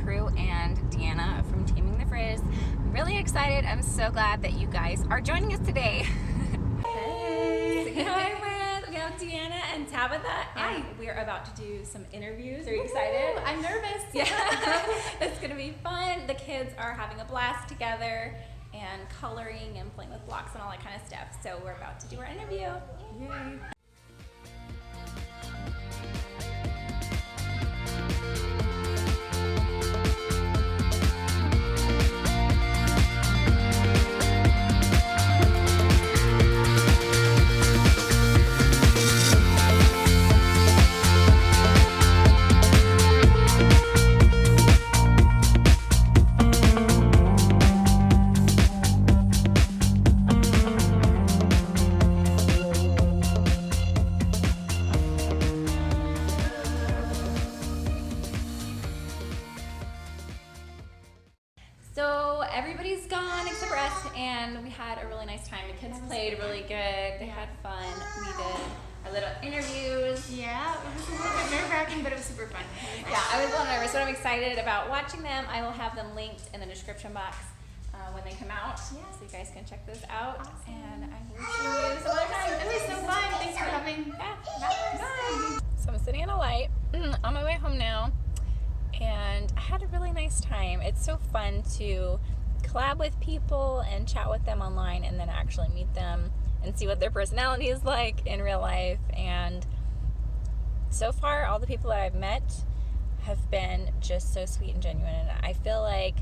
Krew and Deanna from Taming the Frizz. I'm really excited. I'm so glad that you guys are joining us today. Hey! We have Deanna and Tabitha, and we're about to do some interviews. Are you excited? Ooh, I'm nervous. Yeah, it's gonna be fun. The kids are having a blast together and coloring and playing with blocks and all that kind of stuff. So we're about to do our interview. Yay! So everybody's gone except for us, and we had a really nice time. The kids played really good. They had fun. We did our little interviews. Yeah, it was a little bit nerve-wracking, but it was super fun. Yeah, I was a little nervous, but I'm excited about watching them. I will have them linked in the description box when they come out, so you guys can check those out. Awesome. And I wish you some other time. It was so fun. Thanks for coming. Yeah. Bye. So I'm sitting in a light on my way home now, and I had a really nice time. It's so fun to collab with people and chat with them online and then actually meet them and see what their personality is like in real life. And so far, all the people that I've met have been just so sweet and genuine, and I feel like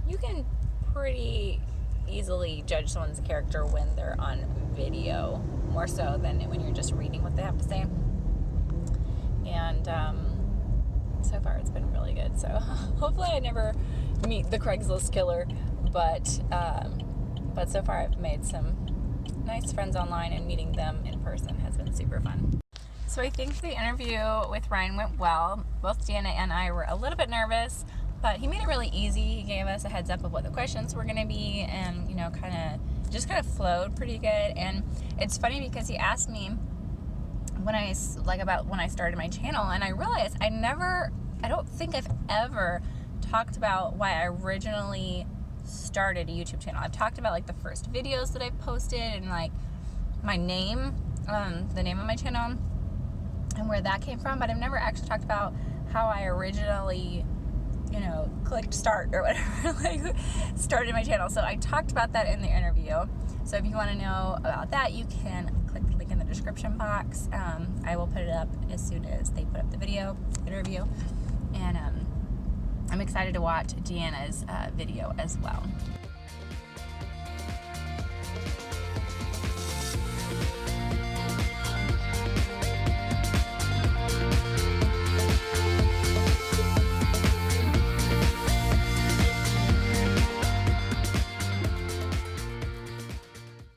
you can pretty easily judge someone's character when they're on video, more so than when you're just reading what they have to say. And so far it's been really good, so hopefully I never meet the Craigslist killer, but so far I've made some nice friends online, and meeting them in person has been super fun. So I think the interview with Ryan went well. Both Deanna and I were a little bit nervous, but he made it really easy. He gave us a heads up of what the questions were going to be, and kind of flowed pretty good. And it's funny because he asked me about when I started my channel, and I realized I don't think I've ever talked about why I originally started a YouTube channel. I've talked about the first videos that I posted and my name, the name of my channel and where that came from, but I've never actually talked about how I originally clicked start or whatever, started my channel. So I talked about that in the interview. So if you want to know about that, you can click the link in the description box. I will put it up as soon as they put up the interview. And I'm excited to watch Deanna's video as well.